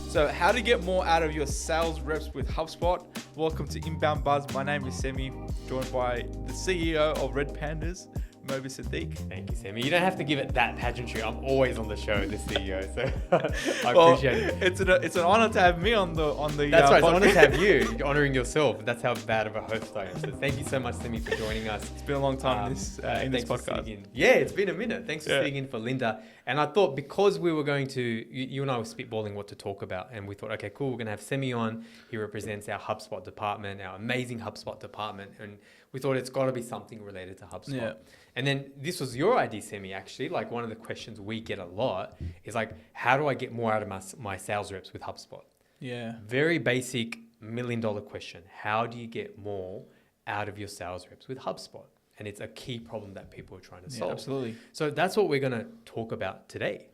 So how to get more out of your sales reps with HubSpot. Welcome to InboundBuzz. My name is Semih, joined by the CEO of Red Pandas, Moby and Semih. Thank you, Semih. You don't have to give it that pageantry. I'm always on the show, the CEO, so I appreciate it. It's an honor to have me on the. That's right. It's an honor to have you. You're honoring yourself. That's how bad of a host I am. So thank you so much, Semih, for joining us. It's been a long time in this podcast. Yeah, it's been a minute. Thanks for sitting in for Linda. And I thought because we were going to, you and I were spitballing what to talk about, and we thought, okay, cool, we're going to have Semih on. He represents our HubSpot department, our amazing HubSpot department, and we thought it's got to be something related to HubSpot. Yeah. And then this was your idea, Semih, actually. Like one of the questions we get a lot is like, how do I get more out of my sales reps with HubSpot? Yeah. Very basic $1 million question. How do you get more out of your sales reps with HubSpot? And it's a key problem that people are trying to solve. Absolutely. So that's what we're going to talk about today.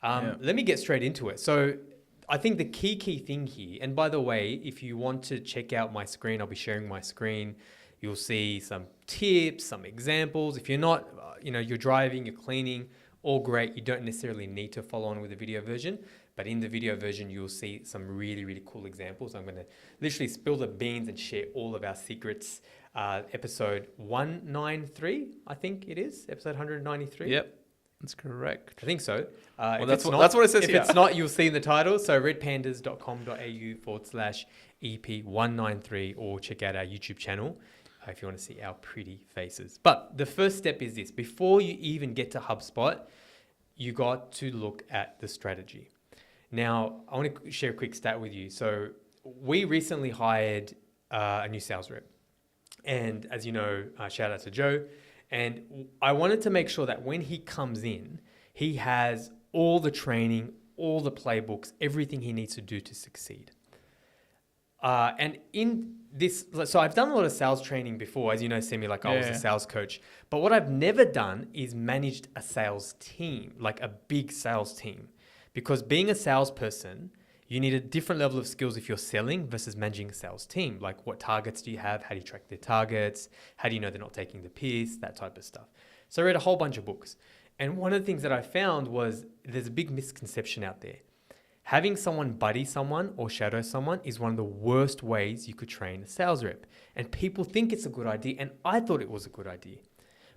Let me get straight into it. So I think the key thing here, and by the way, if you want to check out my screen, I'll be sharing my screen. You'll see some tips, some examples. If you're not, you're driving, you're cleaning, all great. You don't necessarily need to follow on with the video version, but in the video version, you'll see some really, really cool examples. I'm going to literally spill the beans and share all of our secrets. Episode 193, I think it is, episode 193. Yep, that's correct. I think so. Well, that's what it says if here. If it's not, you'll see in the title. So redpandas.com.au/EP193, or check out our YouTube channel if you want to see our pretty faces. But the first step is this. Before you even get to HubSpot, you got to look at the strategy. Now, I want to share a quick stat with you. So we recently hired a new sales rep. And as you know, shout out to Joe. And I wanted to make sure that when he comes in, he has all the training, all the playbooks, everything he needs to do to succeed. And in this, so I've done a lot of sales training before, as you know, Semih, like I was a sales coach. But what I've never done is managed a sales team, like a big sales team. Because being a salesperson, you need a different level of skills if you're selling versus managing a sales team. Like what targets do you have? How do you track their targets? How do you know they're not taking the piss? That type of stuff. So I read a whole bunch of books. And one of the things that I found was there's a big misconception out there. Having someone buddy someone or shadow someone is one of the worst ways you could train a sales rep. And people think it's a good idea. And I thought it was a good idea.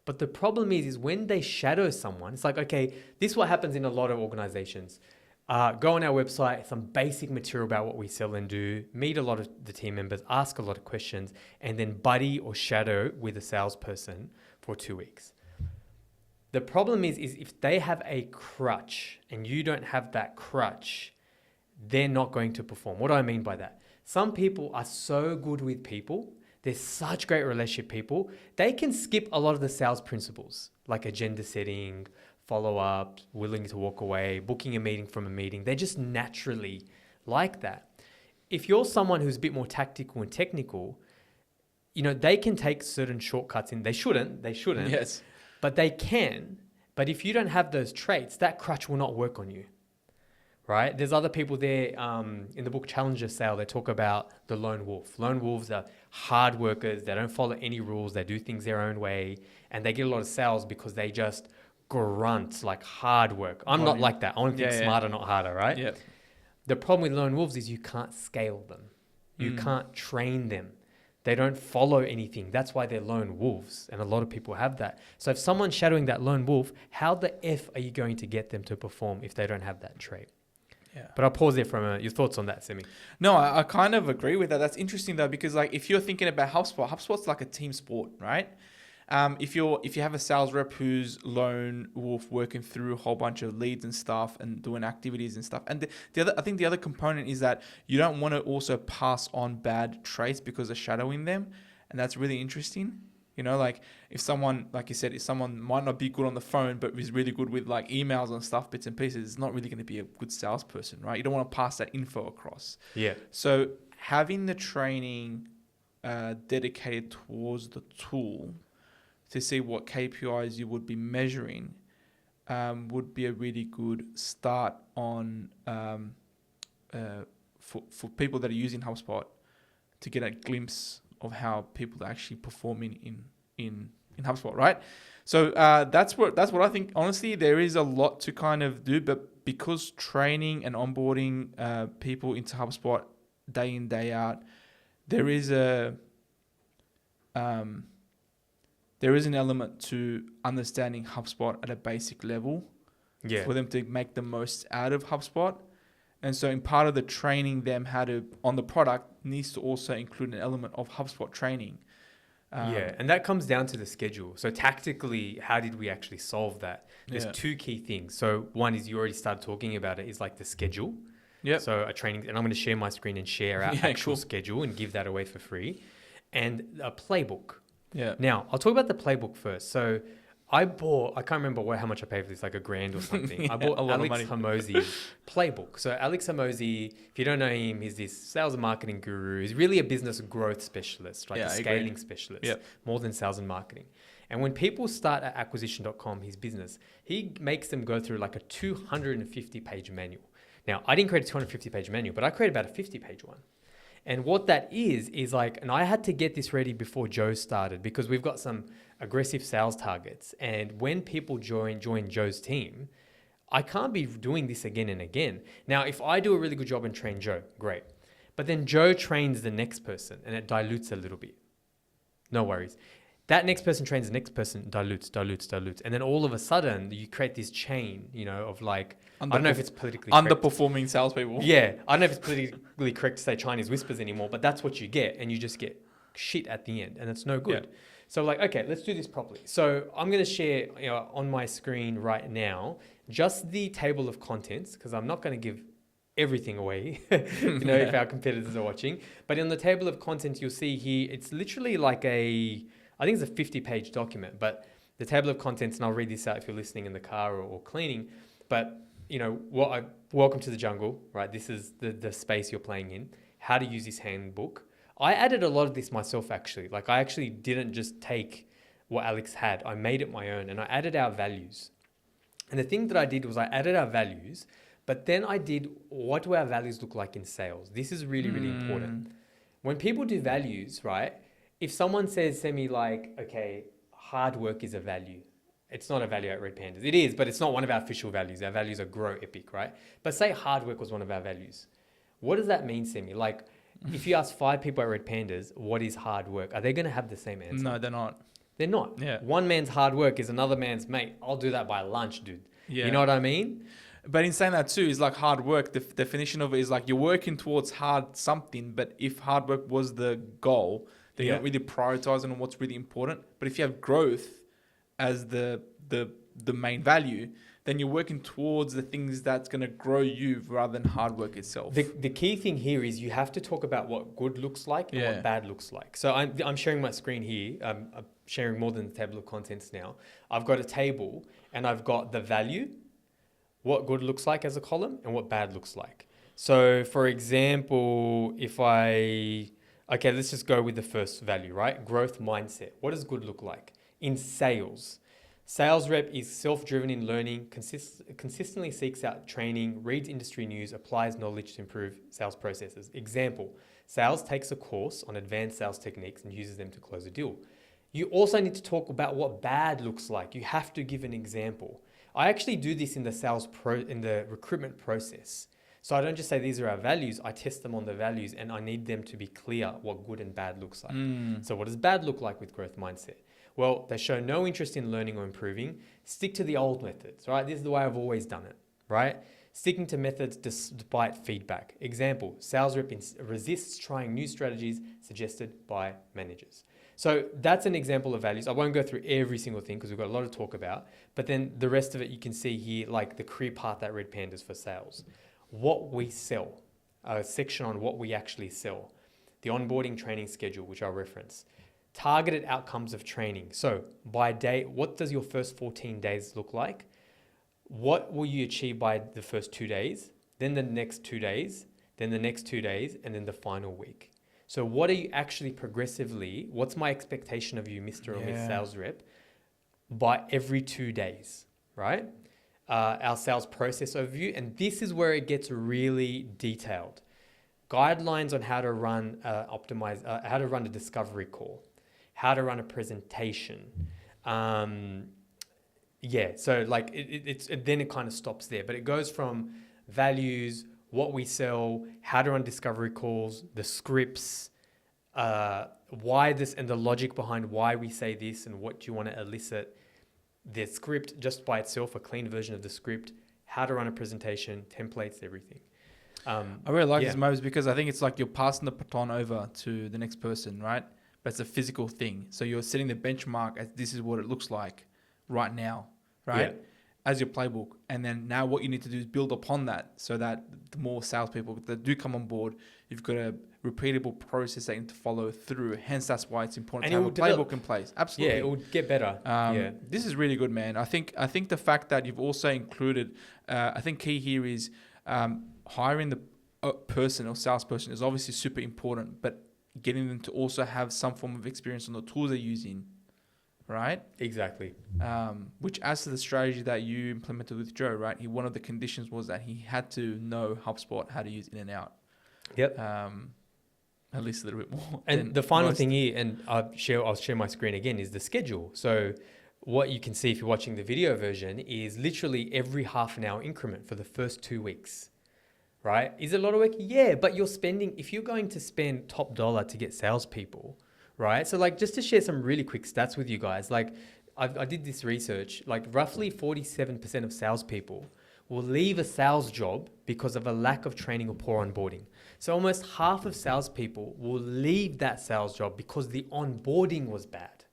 But the problem is when they shadow someone, it's like, okay, this is what happens in a lot of organizations. Go on our website, some basic material about what we sell and do, meet a lot of the team members, ask a lot of questions, and then buddy or shadow with a salesperson for 2 weeks. The problem is if they have a crutch and you don't have that crutch, they're not going to perform. What do I mean by that? Some people are so good with people. They're such great relationship people. They can skip a lot of the sales principles, like agenda setting, follow-up, willing to walk away, booking a meeting from a meeting. They're just naturally like that. If you're someone who's a bit more tactical and technical, they can take certain shortcuts in. They shouldn't. Yes. But they can. But if you don't have those traits, that crutch will not work on you. Right? There's other people there in the book Challenger Sale. They talk about the lone wolf. Lone wolves are hard workers. They don't follow any rules. They do things their own way. And they get a lot of sales because they just grunt, like hard work. I'm not like that. I want to think smarter, not harder, right? Yeah. The problem with lone wolves is you can't scale them. You can't train them. They don't follow anything. That's why they're lone wolves. And a lot of people have that. So if someone's shadowing that lone wolf, how the F are you going to get them to perform if they don't have that trait? Yeah. But I'll pause there from your thoughts on that, Semih. No, I kind of agree with that. That's interesting though, because like if you're thinking about HubSpot's like a team sport, right? If you have a sales rep who's lone wolf working through a whole bunch of leads and stuff and doing activities and stuff, and I think the other component is that you don't want to also pass on bad traits because of shadowing them, and that's really interesting. Like if someone, like you said, if someone might not be good on the phone but is really good with like emails and stuff, bits and pieces, it's not really going to be a good salesperson, right? You don't want to pass that info across. Yeah. So having the training dedicated towards the tool to see what KPIs you would be measuring would be a really good start on for people that are using HubSpot to get a glimpse of how people are actually performing in in HubSpot, right? So that's what I think. Honestly, there is a lot to kind of do, but because training and onboarding people into HubSpot day in, day out, there is an element to understanding HubSpot at a basic level for them to make the most out of HubSpot. And so in part of the training them how to on the product needs to also include an element of HubSpot training. And that comes down to the schedule. So tactically, how did we actually solve that? There's two key things. So one is you already started talking about it, is like the schedule. Yeah. So a training, and I'm going to share my screen and share our actual schedule and give that away for free. And a playbook. Yeah. Now, I'll talk about the playbook first. So I can't remember how much I paid for this, like $1,000 or something. I bought Alex Hormozi's playbook. So Alex Hormozi, if you don't know him, he's this sales and marketing guru. He's really a business growth specialist, like a scaling specialist, more than sales and marketing. And when people start at acquisition.com, his business, he makes them go through like a 250-page manual. Now, I didn't create a 250-page manual, but I created about a 50-page one. And what that is like, and I had to get this ready before Joe started because we've got some aggressive sales targets. And when people join Joe's team, I can't be doing this again and again. Now, if I do a really good job and train Joe, great. But then Joe trains the next person and it dilutes a little bit. No worries. That next person trains the next person, dilutes. And then all of a sudden you create this chain, of like, I don't know if it's politically underperforming salespeople. Yeah. I don't know if it's politically correct to say Chinese whispers anymore, but that's what you get. And you just get shit at the end and it's no good. Yeah. So like, okay, let's do this properly. So I'm going to share on my screen right now, just the table of contents, because I'm not going to give everything away, if our competitors are watching. But in the table of contents, you'll see here, it's literally like I think it's a 50-page document, but the table of contents, and I'll read this out if you're listening in the car or cleaning, but welcome to the jungle, right? This is the space you're playing in. How to use this handbook. I added a lot of this myself, actually. Like, I actually didn't just take what Alex had. I made it my own, and I added our values. And the thing that I did was I added our values, but then I did, what do our values look like in sales? This is really, really important. When people do values, right? If someone says to me like, okay, hard work is a value. It's not a value at Red Pandas. It is, but it's not one of our official values. Our values are grow epic, right? But say hard work was one of our values. What does that mean, Semih? Like, if you ask 5 people at Red Pandas, what is hard work? Are they going to have the same answer? No, they're not. They're not. Yeah. One man's hard work is another man's, mate, I'll do that by lunch, dude. Yeah. You know what I mean? But in saying that too, is like hard work. The definition of it is like you're working towards hard something, but if hard work was the goal, then you're not really prioritizing on what's really important. But if you have growth as the main value, then you're working towards the things that's going to grow you rather than hard work itself. The key thing here is you have to talk about what good looks like and what bad looks like. So I'm sharing my screen here. I'm sharing more than the table of contents now. I've got a table and I've got the value, what good looks like as a column, and what bad looks like. So for example, okay, let's just go with the first value, right? Growth mindset. What does good look like? In sales, sales rep is self-driven in learning, consistently seeks out training, reads industry news, applies knowledge to improve sales processes. Example, sales takes a course on advanced sales techniques and uses them to close a deal. You also need to talk about what bad looks like. You have to give an example. I actually do this in the recruitment process. So I don't just say these are our values, I test them on the values and I need them to be clear what good and bad looks like. So what does bad look like with growth mindset? Well, they show no interest in learning or improving, stick to the old methods, right? This is the way I've always done it, right? Sticking to methods despite feedback. Example, sales rep resists trying new strategies suggested by managers. So that's an example of values. I won't go through every single thing because we've got a lot to talk about, but then the rest of it you can see here, like the career path at Red Pandas for sales. What we sell, a section on what we actually sell, the onboarding training schedule, which I'll reference, targeted outcomes of training. So by day, what does your first 14 days look like? What will you achieve by the first 2 days, then the next 2 days, then the next 2 days, and then the final week? So what are you actually progressively, what's my expectation of you, Mr. or Miss Sales Rep, by every 2 days, right? Our sales process overview, and this is where it gets really detailed. Guidelines on how to run how to run a discovery call, how to run a presentation, Yeah, so like then it kind of stops there, but it goes from values, what we sell, how to run discovery calls, the scripts, why this, and the logic behind why we say this and what you want to elicit, the script just by itself, a clean version of the script, how to run a presentation, templates, everything. I really like this, Mobs, because I think it's like you're passing the baton over to the next person, right? But it's a physical thing. So you're setting the benchmark as this is what it looks like right now, right? Yeah. As your playbook. And then now what you need to do is build upon that so that the more salespeople that do come on board, you've got a repeatable process that you need to follow through. Hence, that's why it's important to have a playbook in place. Absolutely. Yeah, it will get better. This is really good, man. I think the fact that you've also included, I think key here is hiring the person or salesperson is obviously super important, but getting them to also have some form of experience on the tools they're using, right? Exactly. Which adds to the strategy that you implemented with Joe, right? One of the conditions was that he had to know HubSpot, how to use in and out. Yep. At least a little bit more. And the final thing here, and I'll share my screen again, is the schedule. So what you can see if you're watching the video version is literally every half an hour increment for the first 2 weeks. Right? Is it a lot of work? Yeah, but if you're going to spend top dollar to get salespeople, right? So like just to share some really quick stats with you guys, like I did this research, like roughly 47% of salespeople will leave a sales job because of a lack of training or poor onboarding. So almost half of salespeople will leave that sales job because the onboarding was bad.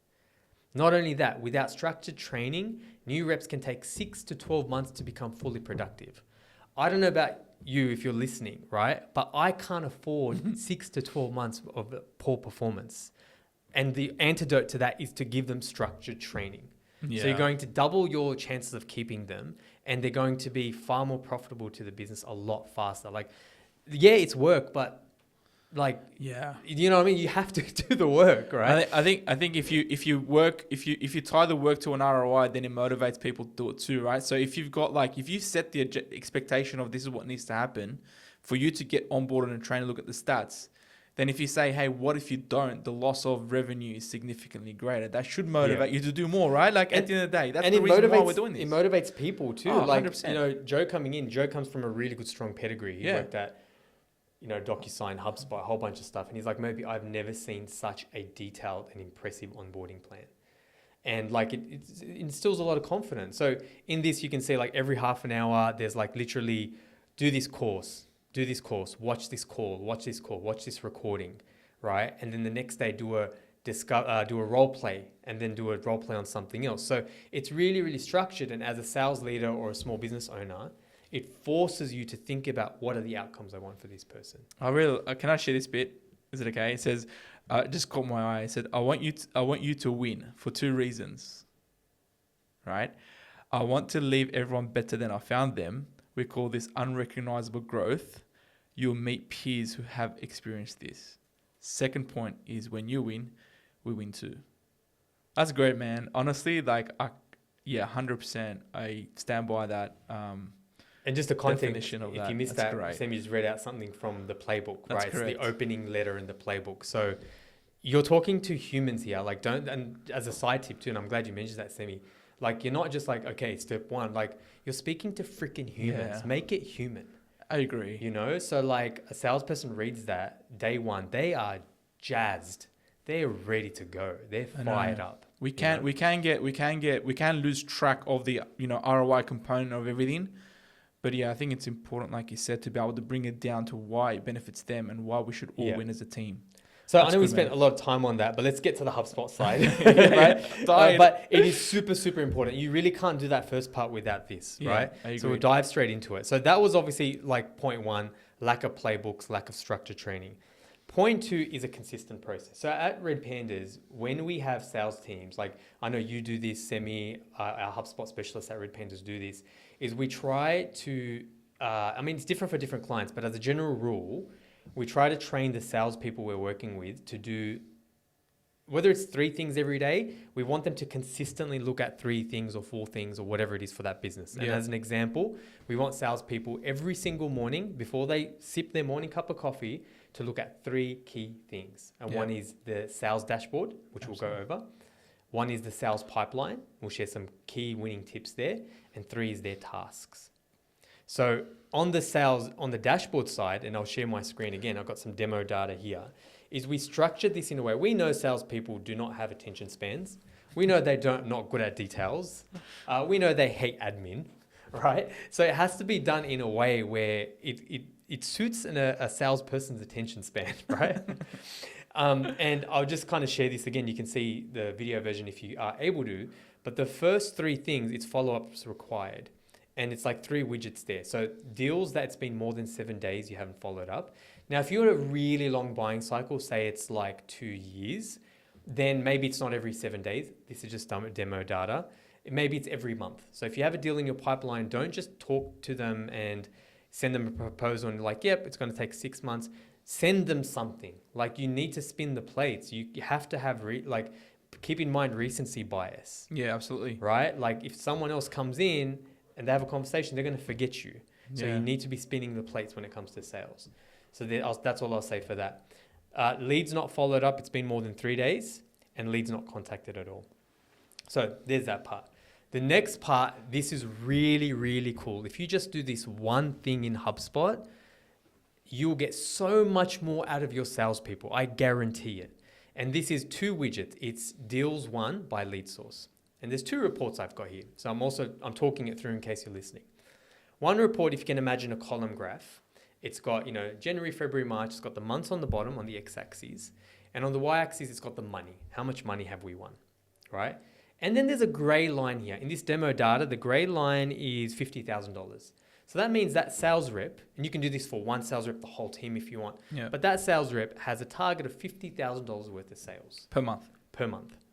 Not only that, without structured training, new reps can take 6 to 12 months to become fully productive. I don't know about you if you're listening, right? But I can't afford 6 to 12 months of poor performance. And the antidote to that is to give them structured training. Yeah. So you're going to double your chances of keeping them, and they're going to be far more profitable to the business a lot faster. Like, yeah, it's work, but like, yeah, you know what I mean? You have to do the work, right? I think if you tie the work to an ROI, then it motivates people to do it too, right? So if you set the expectation of this is what needs to happen for you to get onboarded and trained and look at the stats, then if you say, hey, what if you don't? The loss of revenue is significantly greater. That should motivate you to do more, right? Like at the end of the day, that's the reason why we're doing this. It motivates people too. Oh, like 100%. Joe comes from a really good, strong pedigree. He worked at DocuSign, HubSpot, a whole bunch of stuff. And he's like, maybe I've never seen such a detailed and impressive onboarding plan. And like it instills a lot of confidence. So in this, you can see like every half an hour, there's like literally do this course, watch this call, watch this recording, right? And then the next day do a role play, and then do a role play on something else. So it's really, really structured. And as a sales leader or a small business owner, it forces you to think about what are the outcomes I want for this person. Can I share this bit? Is it okay? It says, just caught my eye. It said, I want you to win for 2 reasons, right? I want to leave everyone better than I found them. We call this unrecognizable growth. You'll meet peers who have experienced this. Second point is when you win, we win too. That's great, man. Honestly, 100%. I stand by that. And just the context, definition of if you missed that, Semih just read out something from the playbook, That's right? correct. It's the opening letter in the playbook. So you're talking to humans here. Like and as a side tip too, and I'm glad you mentioned that, Semih, like you're not just like, okay, step 1, like you're speaking to freaking humans. Yeah. Make it human. I agree. So like a salesperson reads that day 1, they are jazzed. They're ready to go. They're fired up. We can lose track of the ROI component of everything. But yeah, I think it's important, like you said, to be able to bring it down to why it benefits them and why we should all win as a team. So I know we spent a lot of time on that, but let's get to the HubSpot side, right? But it is super, super important. You really can't do that first part without this, right? I agree. So we'll dive straight into it. So that was obviously like point 1, lack of playbooks, lack of structured training. Point 2 is a consistent process. So at Red Pandas, when we have sales teams, like I know you do this, Semih, our HubSpot specialists at Red Pandas do this, is we try to, it's different for different clients, but as a general rule, we try to train the salespeople we're working with to do, whether it's 3 things every day, we want them to consistently look at 3 things or 4 things or whatever it is for that business. And as an example, we want salespeople every single morning before they sip their morning cup of coffee to look at 3 key things. And one is the sales dashboard, which we'll go over. 1 is the sales pipeline. We'll share some key winning tips there. And 3 is their tasks. So on the dashboard side, and I'll share my screen again, I've got some demo data here, is we structured this in a way. We know salespeople do not have attention spans. We know not good at details. We know they hate admin, right? So it has to be done in a way where it suits a salesperson's attention span, right? And I'll just kind of share this again. You can see the video version if you are able to. But the first 3 things, it's follow-ups required. And it's like 3 widgets there. So deals that's been more than 7 days, you haven't followed up. Now, if you're at a really long buying cycle, say it's like 2 years, then maybe it's not every 7 days. This is just demo data. Maybe it's every month. So if you have a deal in your pipeline, don't just talk to them and send them a proposal and like, yep, it's going to take 6 months. Send them something. Like, you need to spin the plates. You have to have keep in mind recency bias. Yeah, absolutely. Right? Like, if someone else comes in and they have a conversation, they're going to forget you. So you need to be spinning the plates when it comes to sales. So that's all I'll say for that. Leads not followed up, it's been more than 3 days, and leads not contacted at all. So there's that part. The next part, this is really, really cool. If you just do this one thing in HubSpot, you'll get so much more out of your salespeople. I guarantee it. And this is 2 widgets. It's Deals 1 by Lead Source. And there's 2 reports I've got here. So I'm talking it through in case you're listening. One report, if you can imagine a column graph, it's got, January, February, March. It's got the months on the bottom on the x-axis. And on the y-axis, it's got the money. How much money have we won, right? And then there's a gray line here. In this demo data, the gray line is $50,000. So that means that sales rep, and you can do this for one sales rep, the whole team if you want, but that sales rep has a target of $50,000 worth of sales. Per month.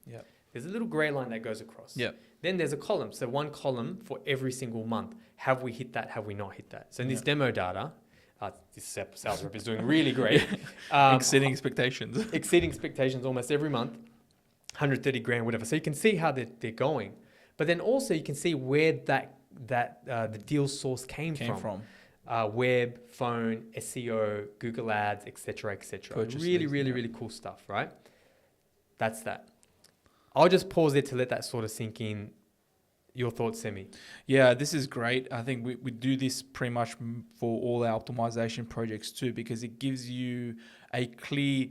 Yeah. There's a little gray line that goes across. Yeah. Then there's a column. So one column for every single month. Have we hit that? Have we not hit that? So in this demo data, this sales rep is doing really great. Exceeding expectations. Exceeding expectations almost every month. 130 grand, whatever. So you can see how they're going. But then also you can see where the deal source came from. Web, phone, SEO, Google Ads, etc., etc. Really cool stuff, right? That's that. I'll just pause there to let that sort of sink in. Your thoughts, Semih? Yeah, this is great. I think we do this pretty much for all our optimization projects too, because it gives you a clear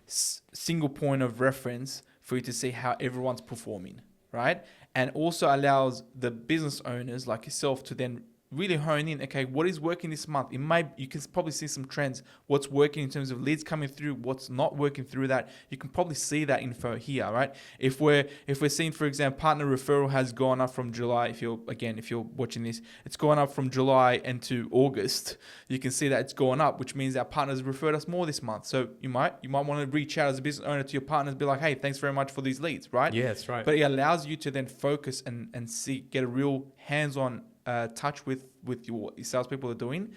single point of reference for you to see how everyone's performing, right? And also allows the business owners like yourself to then really hone in, okay, what is working this month? You can probably see some trends. What's working in terms of leads coming through, what's not working through that. You can probably see that info here, right? If we're seeing, for example, partner referral has gone up from July, if you're watching this, it's gone up from July into August. You can see that it's gone up, which means our partners referred us more this month. So you might want to reach out as a business owner to your partners, be like, hey, thanks very much for these leads, right? Yeah, that's right. But it allows you to then focus and get a real hands-on touch with your salespeople are doing,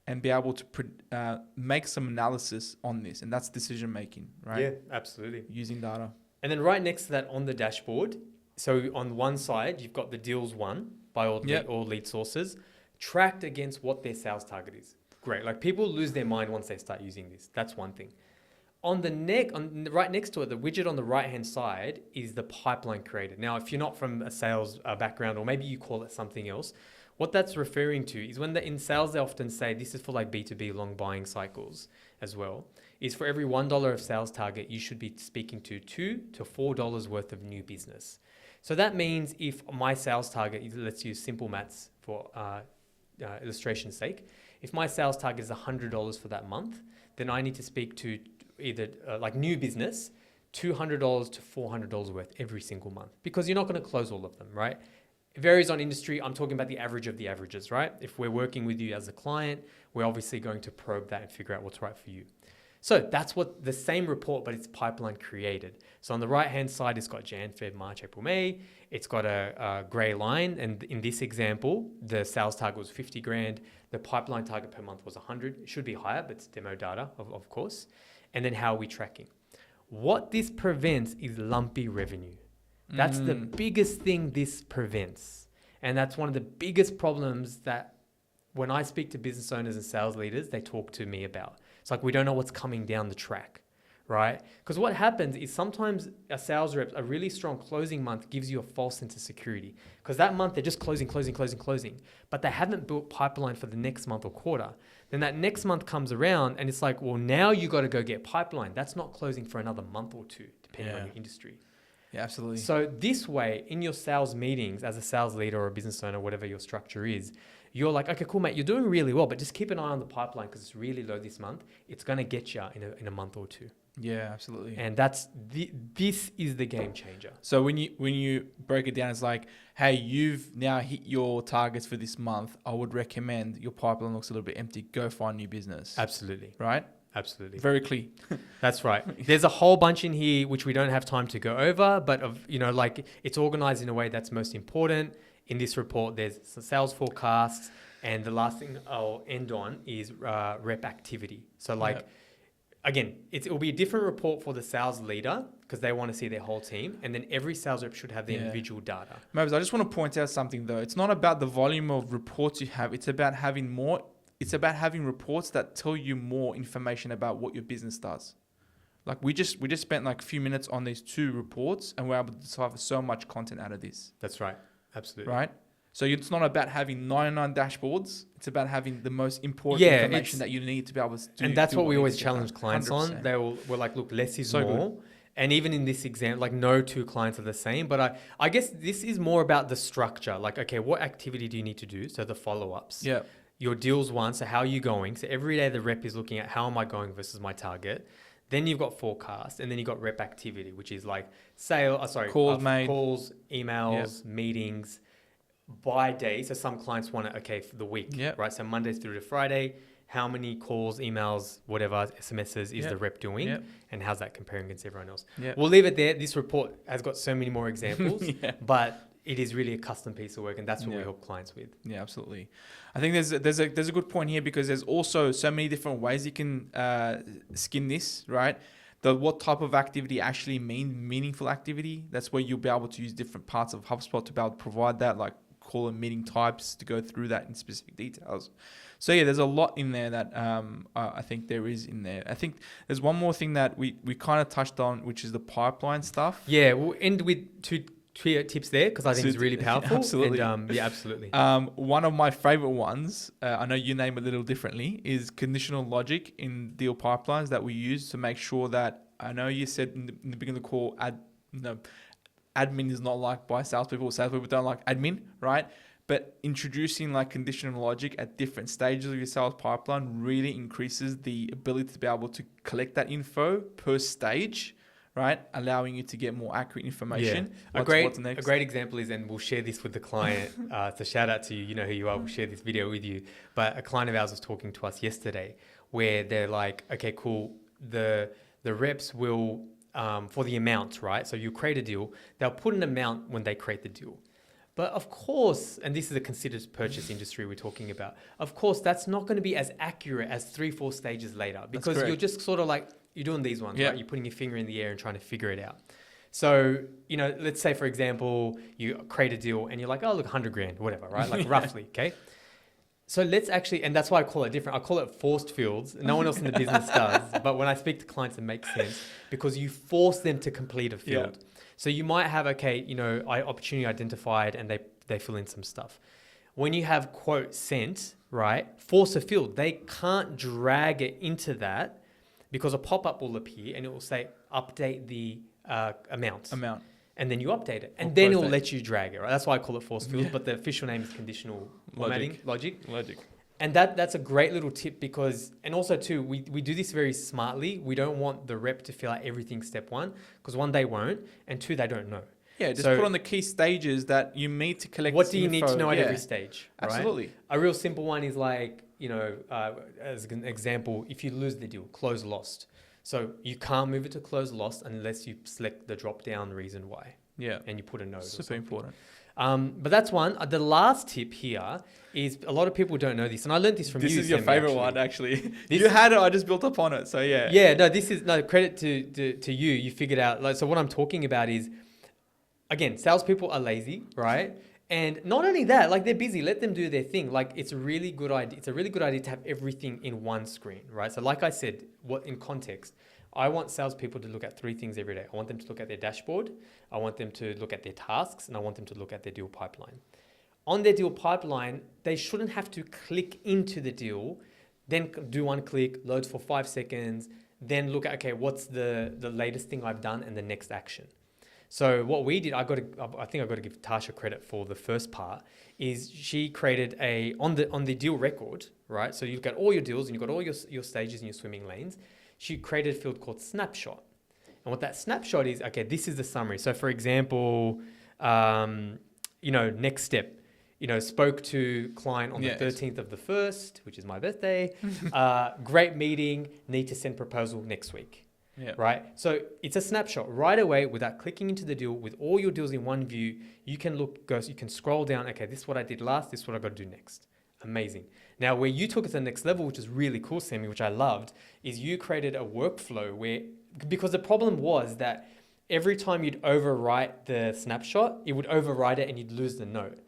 and be able to make some analysis on this, and that's decision making, right? Yeah, absolutely. Using data. And then right next to that on the dashboard, so on one side you've got the deals won by all lead sources, tracked against what their sales target is. Great. Like, people lose their mind once they start using this. That's one thing. Right next to it, the widget on the right-hand side is the pipeline created. Now, if you're not from a sales background, or maybe you call it something else, what that's referring to is when in sales, they often say, this is for like B2B long buying cycles as well, is for every $1 of sales target, you should be speaking to $2 to $4 worth of new business. So that means if my sales target, let's use simple maths for illustration's sake, if my sales target is $100 for that month, then I need to speak to either like new business, $200 to $400 worth every single month, because you're not going to close all of them, right? It varies on industry. I'm talking about the average of the averages, right? If we're working with you as a client, we're obviously going to probe that and figure out what's right for you. So that's what the same report, but it's pipeline created. So on the right-hand side, it's got Jan, Feb, March, April, May. It's got a gray line. And in this example, the sales target was 50 grand. The pipeline target per month was 100. It should be higher, but it's demo data, of course. And then how are we tracking? What this prevents is lumpy revenue. That's the biggest thing this prevents. And that's one of the biggest problems that when I speak to business owners and sales leaders, they talk to me about. It's like, we don't know what's coming down the track, right? Because what happens is sometimes a sales rep, a really strong closing month gives you a false sense of security. Because that month they're just closing, but they haven't built pipeline for the next month or quarter. Then that next month comes around and it's like, well, now you got to go get pipeline. That's not closing for another month or two, depending on your industry. Yeah, absolutely. So this way, in your sales meetings, as a sales leader or a business owner, whatever your structure is, you're like, okay, cool, mate, you're doing really well, but just keep an eye on the pipeline because it's really low this month. It's going to get you in a month or two. Yeah, absolutely. And this is the game changer. So when you break it down, it's like, hey, you've now hit your targets for this month. I would recommend your pipeline looks a little bit empty. Go find new business. Absolutely. Right? Absolutely. Very clear. That's right. There's a whole bunch in here which we don't have time to go over, but it's organized in a way that's most important. In this report, there's sales forecasts, and the last thing I'll end on is rep activity. So again, it will be a different report for the sales leader because they want to see their whole team, and then every sales rep should have the individual data. Mobs, I just want to point out something though. It's not about the volume of reports you have. It's about having more. It's about having reports that tell you more information about what your business does. Like we just spent like a few minutes on these 2 reports and we're able to decipher so much content out of this. That's right. Absolutely. Right? So it's not about having 99 dashboards. It's about having the most important information that you need to be able to do. And that's what we always challenge clients 100%. on. We're like, look, less is more. Good. And even in this example, like no 2 clients are the same. But I guess this is more about the structure. Like, okay, what activity do you need to do? So the follow-ups. Yeah. Your deals one, so how are you going? So every day the rep is looking at how am I going versus my target. Then you've got forecast, and then you've got rep activity, which is like calls, emails, meetings by day. So some clients want it, for the week, right? So Mondays through to Friday, how many calls, emails, whatever, SMSs is the rep doing, and how's that comparing against everyone else? We'll leave it there. This report has got so many more examples, but it is really a custom piece of work, and that's what we help clients with. Yeah, absolutely. I think there's a good point here because there's also so many different ways you can skin this, right? What type of activity actually meaningful activity. That's where you'll be able to use different parts of HubSpot to be able to provide that, like call and meeting types to go through that in specific details. So there's a lot in there that I think there is in there. I think there's one more thing that we kind of touched on, which is the pipeline stuff. Yeah, we'll end with two tips there because I think it's really powerful. Absolutely. And, absolutely. One of my favorite ones, I know you name it a little differently, is conditional logic in deal pipelines that we use to make sure that, I know you said in the beginning of the call, admin is not liked by salespeople. Salespeople don't like admin, right? But introducing like conditional logic at different stages of your sales pipeline really increases the ability to be able to collect that info per stage, right? Allowing you to get more accurate information. Yeah. A great example is, and we'll share this with the client. It's a shout out to you. You know who you are. We'll share this video with you. But a client of ours was talking to us yesterday where they're like, okay, cool. The reps will, for the amounts, right? So you create a deal. They'll put an amount when they create the deal. But of course, and this is a considered purchase industry we're talking about, of course, that's not going to be as accurate as 3-4 stages later because you're just sort of like, you're doing these ones, right? You're putting your finger in the air and trying to figure it out. So, let's say, for example, you create a deal and you're like, oh, look, 100 grand, whatever, right? Like roughly, okay? So let's actually, and that's why I call it different. I call it forced fields. No one else in the business does. But when I speak to clients, it makes sense because you force them to complete a field. Yeah. So you might have, opportunity identified and they fill in some stuff. When you have quote sent, right, force a field. They can't drag it into that because a pop-up will appear and it will say, update the amount. And then you update it. And then it will let you drag it, right? That's why I call it force field, but the official name is conditional logic. And that's a great little tip because, and also too, we do this very smartly. We don't want the rep to fill out everything step one because one, they won't, and two, they don't know. Yeah, just put on the key stages that you need to collect. What do you need to know at every stage? Right? Absolutely. A real simple one is like, as an example, if you lose the deal, close lost. So you can't move it to close lost unless you select the drop down reason why. Yeah. And you put a note. Super important. But that's one. The last tip here is a lot of people don't know this, and I learned this from you. This is your favorite one, actually. You had it, I just built up on it. So yeah. Yeah. No. Credit to you. You figured out. So what I'm talking about is, again, salespeople are lazy, right? And not only that, like they're busy. Let them do their thing. Like it's a really good idea. It's a really good idea to have everything in one screen, right? So like I said, in context, I want salespeople to look at 3 things every day. I want them to look at their dashboard, I want them to look at their tasks, and I want them to look at their deal pipeline. On their deal pipeline, they shouldn't have to click into the deal, then do one click, loads for 5 seconds, then look at, okay, what's the latest thing I've done and the next action. So what we did, I think I got to give Tasha credit for the first part, is she created on the deal record, right? So you've got all your deals and you've got all your stages and your swimming lanes. She created a field called snapshot. And what that snapshot is, okay, this is the summary. So for example, next step, spoke to client on the 13th of the 1st, which is my birthday. Great meeting, need to send proposal next week. Yeah. Right. So it's a snapshot right away without clicking into the deal. With all your deals in one view, you can you can scroll down. Okay, this is what I did last. This is what I got to do next. Amazing. Now, where you took it to the next level, which is really cool, Semih, which I loved, is you created a workflow because the problem was that every time you'd overwrite the snapshot, it would overwrite it and you'd lose the note.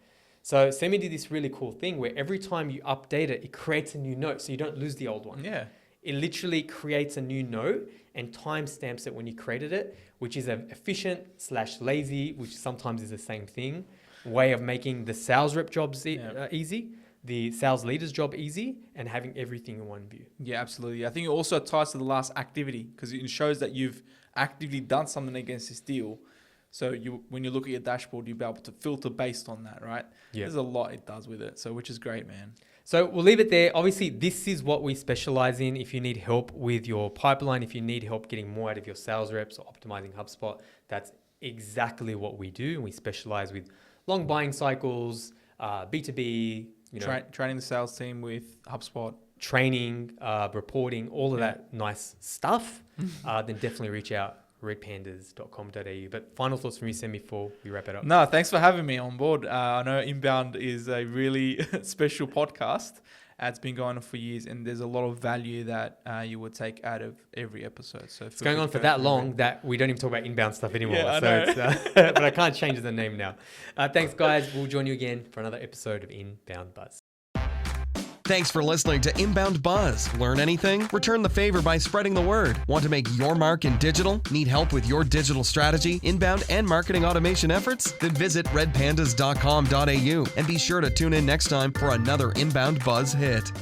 So Semih did this really cool thing where every time you update it, it creates a new note so you don't lose the old one. Yeah. It literally creates a new note and timestamps it when you created it, which is an efficient/lazy, which sometimes is the same thing, way of making the sales rep jobs easy, the sales leader's job easy, and having everything in one view. Yeah, absolutely. I think it also ties to the last activity because it shows that you've actively done something against this deal. So when you look at your dashboard, you'll be able to filter based on that, right? Yeah. There's a lot it does with it, so which is great, man. So we'll leave it there. Obviously, this is what we specialize in. If you need help with your pipeline, if you need help getting more out of your sales reps or optimizing HubSpot, that's exactly what we do. And we specialize with long buying cycles, B2B, training the sales team with HubSpot. Training, reporting, all of that nice stuff. Then definitely reach out. redpandas.com.au. But final thoughts from you, Semih, before we wrap it up. No, thanks for having me on board. I know Inbound is a really special podcast. It's been going on for years, and there's a lot of value that you would take out of every episode. So it's going on for that long that we don't even talk about inbound stuff anymore. Yeah, I know. But I can't change the name now. Thanks, guys. We'll join you again for another episode of InboundBuzz. Thanks for listening to InboundBuzz. Learn anything? Return the favor by spreading the word. Want to make your mark in digital? Need help with your digital strategy, inbound, and marketing automation efforts? Then visit redpandas.com.au and be sure to tune in next time for another InboundBuzz hit.